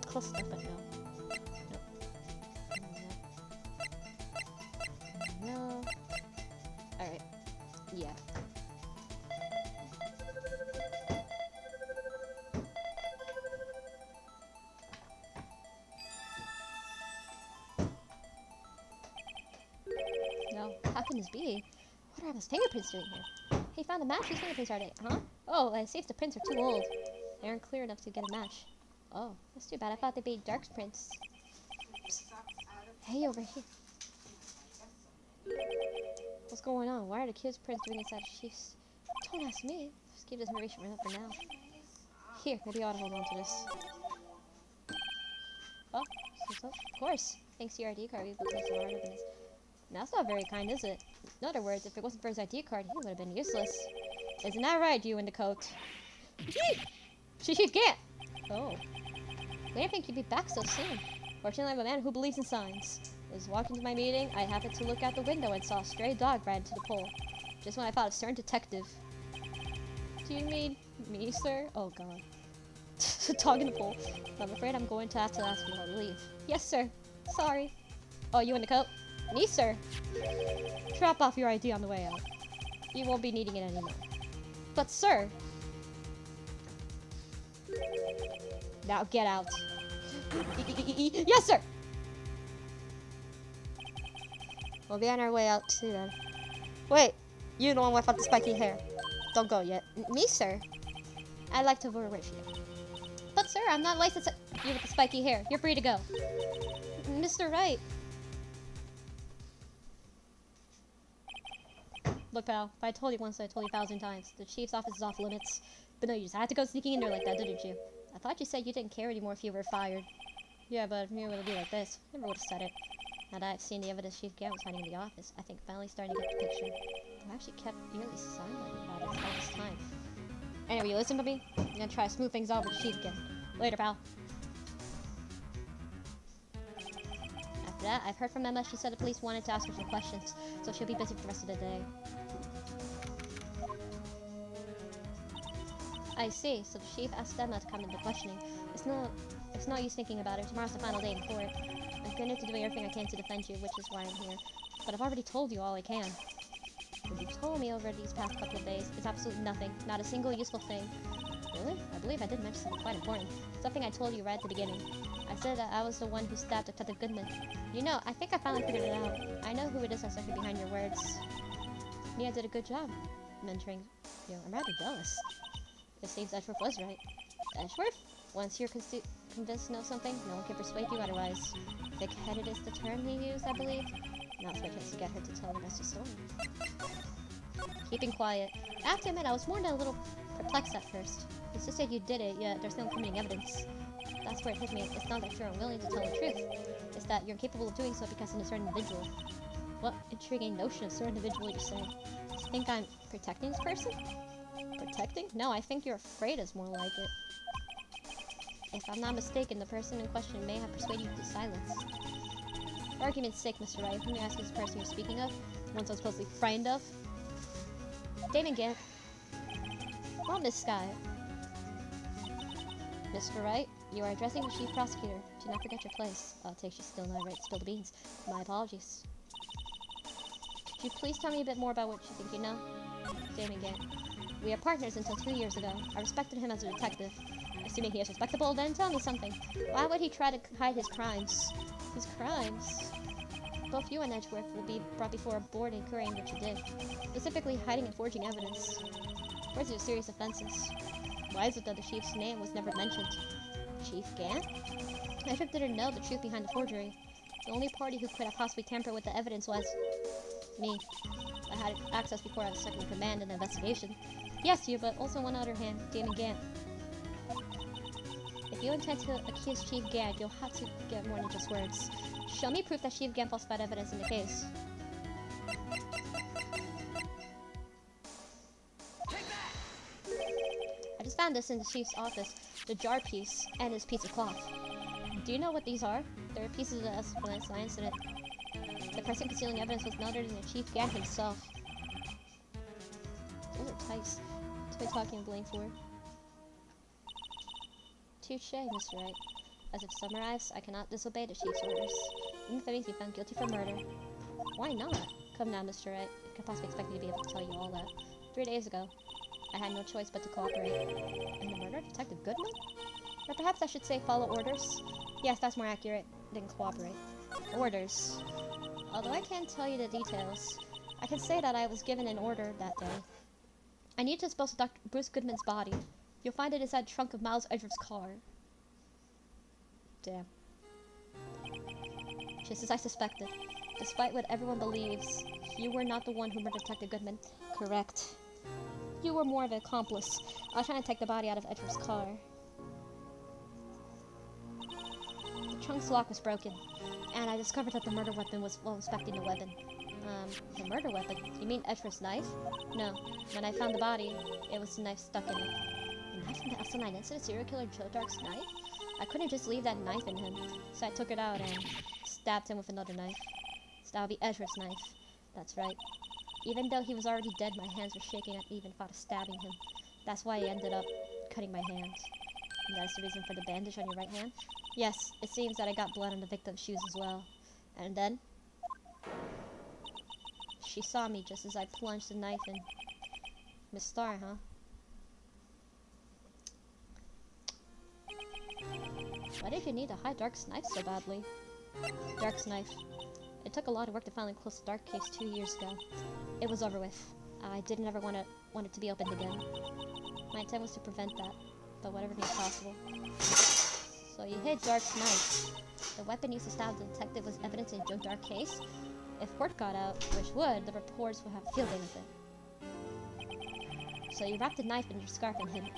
Close enough, but no. No. No. Alright. Yeah. No. How can this be? What are those fingerprints doing here? Hey, found a match. Whose fingerprints are they? Huh? Oh, I see if the prints are too old. They aren't clear enough to get a match. Oh, that's too bad. I thought they'd be Dark's prints. Psst. Hey, over here. What's going on? Why are the kids' prints doing inside the Chiefs? Don't ask me. Just keep this information right up for now. Here, maybe I ought to hold on to this. Oh, so, of course. Thanks to your ID card, we've been placed on this. That's not very kind, is it? In other words, if it wasn't for his ID card, he would have been useless. Isn't that right, you in the coat? Chief Gam! Oh. I didn't think you'd be back so soon. Fortunately, I'm a man who believes in signs. I was walking to my meeting, I happened to look out the window and saw a stray dog ride into the pole. Just when I thought of stern detective. Do you mean me, sir? Oh god. Dog in the pole. I'm afraid I'm going to have to ask you how to leave. Yes, sir. Sorry. Oh, you in the coat? Me, sir. Drop off your ID on the way out. You won't be needing it anymore. But, sir. Now get out. Yes, sir! We'll be on our way out too then. Wait, you the one without the spiky hair. Don't go yet. Me, sir? I'd like to vote with you. But sir, I'm not licensed. You with the spiky hair. You're free to go. Mr. Wright. Look, pal, if I told you once, I told you 1,000 times. The chief's office is off limits. But no, you just had to go sneaking in there like that, didn't you? I thought you said you didn't care anymore if you were fired. Yeah, but if you would be like this, I never would have said it. Now that I've seen the evidence Chief Gant was hiding in the office, I think finally starting to get the picture. I actually kept eerily silent about it all this time. Anyway, you listen to me? I'm gonna try to smooth things over with Chief again. Later, pal. After that, I've heard from Emma. She said the police wanted to ask her some questions, so she'll be busy for the rest of the day. I see. So the chief asked Emma to come into questioning. It's no use thinking about it. Tomorrow's the final day in court. I'm committed to doing everything I can to defend you, which is why I'm here. But I've already told you all I can. What you've told me over these past couple of days is absolutely nothing. Not a single useful thing. Really? I believe I did mention something quite important. Something I told you right at the beginning. I said that I was the one who stabbed Detective Goodman. You know, I think I finally figured it out. I know who it is that's actually behind your words. Mia did a good job mentoring you. I'm rather jealous. It seems Edgeworth was right. Edgeworth? Once you're convinced to know something, no one can persuade you otherwise. Thick-headed is the term he used, I believe. Now's my chance to get her to tell the rest of the story. Keeping quiet. I have to admit, I was more than a little perplexed at first. It's just that you did it, yet there's no incriminating evidence. That's where it hit me. It's not that you're unwilling to tell the truth. It's that you're incapable of doing so because of a certain individual. What intriguing notion of certain individual you say? Do you think I'm protecting this person? Protecting? No, I think you're afraid is more like it. If I'm not mistaken, the person in question may have persuaded you to silence. For argument's sake, Mr. Wright, let me ask you the person you're speaking of, the one so supposedly frightened of. Damon Gant. On this guy. Mr. Wright, you are addressing the chief prosecutor. Do not forget your place. I'll take you still not right to spill the beans. My apologies. Could you please tell me a bit more about what you think you know? Damon Gant. We are partners until 2 years ago. I respected him as a detective. Assuming he is respectable, then tell me something. Why would he try to hide his crimes? His crimes? Both you and Edgeworth will be brought before a board inquiring what you did. Specifically, hiding and forging evidence. Both are serious offenses. Why is it that the chief's name was never mentioned? Chief Gant? Edgeworth didn't know the truth behind the forgery. The only party who could have possibly tampered with the evidence was me. I had access before I was second in command in the investigation. Yes, you, but also on one other hand, Damon Gant. If you intend to accuse Chief Gant, you'll have to get more than just words. Show me proof that Chief Gant falsified evidence in the case. I just found this in the chief's office, the jar piece and his piece of cloth. Do you know what these are? They're pieces of the Esplanade incident. The person concealing evidence was none other than the Chief Gant himself. Those are tights. What's been talking and bling for? Touche, Mr. Wright. As if summarized, I cannot disobey the chief's orders, even if I may be found guilty for murder. Why not? Come now, Mr. Wright. You can possibly expect me to be able to tell you all that. 3 days ago, I had no choice but to cooperate. And the murder of Detective Goodman? Or perhaps I should say follow orders? Yes, that's more accurate than cooperate. Orders. Although I can't tell you the details, I can say that I was given an order that day. I need to dispose of Dr. Bruce Goodman's body. You'll find it inside the trunk of Miles Edgeworth's car. Damn. Just as I suspected. Despite what everyone believes, you were not the one who murdered Detective Goodman. Correct. You were more of an accomplice. I was trying to take the body out of Edgeworth's car. The trunk's lock was broken, and I discovered that the murder weapon was well inspecting the weapon. The murder weapon? You mean Edgeworth's knife? No. When I found the body, it was the knife stuck in it. A knife from the Esplanade incident? Serial killer Joe Dark's knife? I couldn't just leave that knife in him, so I took it out and stabbed him with another knife. So that would be Edgeworth's knife. That's right. Even though he was already dead, my hands were shaking at even thought of stabbing him. That's why I ended up cutting my hand. And that's the reason for the bandage on your right hand? Yes, it seems that I got blood on the victim's shoes as well. And then she saw me just as I plunged the knife in. Miss Starr, huh? Why did you need to hide Dark's knife so badly? Dark's knife. It took a lot of work to finally close the Dark case 2 years ago. It was over with. I didn't ever want it to be opened again. My intent was to prevent that, but whatever means possible. So you hid Dark's knife. The weapon used to stab the detective was evidence in Joe Dark case. If word got out, which would, the reporters would have a field day with it. So you wrapped the knife in your scarf and hid it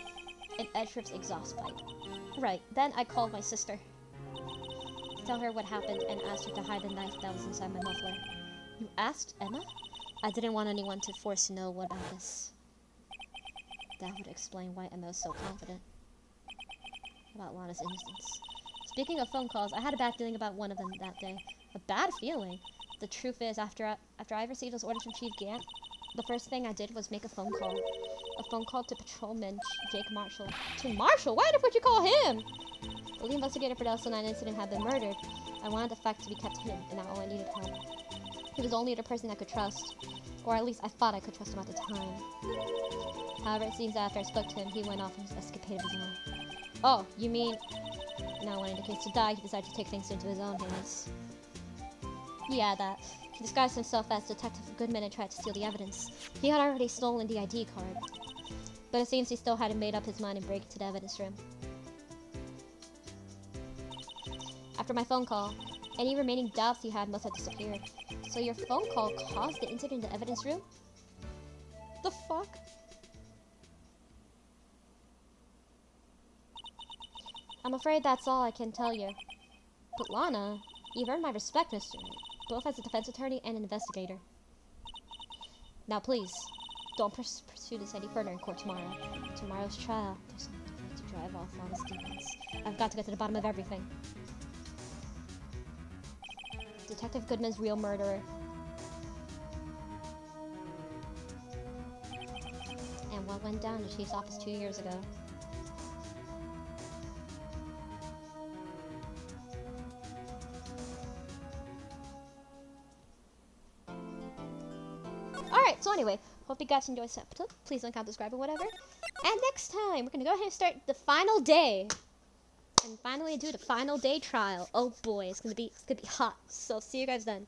in Edgeworth's exhaust pipe. Right, then I called my sister to tell her what happened and asked her to hide the knife that was inside my muffler. You asked Emma? I didn't want anyone to force to know what about this. That would explain why Emma was so confident about Lana's innocence. Speaking of phone calls, I had a bad feeling about one of them that day. A bad feeling? The truth is, after I received those orders from Chief Gant, the first thing I did was make a phone call. A phone call to Patrolman Jake Marshall. To Marshall? Why would you call him? The lead investigator for the LC9 incident had been murdered. I wanted the fact to be kept hidden, and now I needed help. He was only the person I could trust. Or at least I thought I could trust him at the time. However, it seems that after I spoke to him, he went off on his escapade of his own. Oh, you mean... Now wanting the case to die, he decided to take things into his own hands. Yeah, that. He disguised himself as Detective Goodman and tried to steal the evidence. He had already stolen the ID card. But it seems he still hadn't made up his mind and break into the evidence room. After my phone call, any remaining doubts he had must have disappeared. So your phone call caused the incident in the evidence room? The fuck? I'm afraid that's all I can tell you. But Lana, you've earned my respect, Mr. Wright, both as a defense attorney and an investigator. Now please, don't pursue this any further in court tomorrow. Tomorrow's trial, there's nothing to drive off Lana's demons. I've got to get to the bottom of everything. Detective Goodman's real murderer. And what went down in the chief's office 2 years ago. Alright, so anyway, hope you guys enjoyed this episode. Please don't comment, subscribe, or whatever. And next time, we're gonna go ahead and start the final day. And finally do the final day trial. Oh boy, it's gonna be hot. So see you guys then.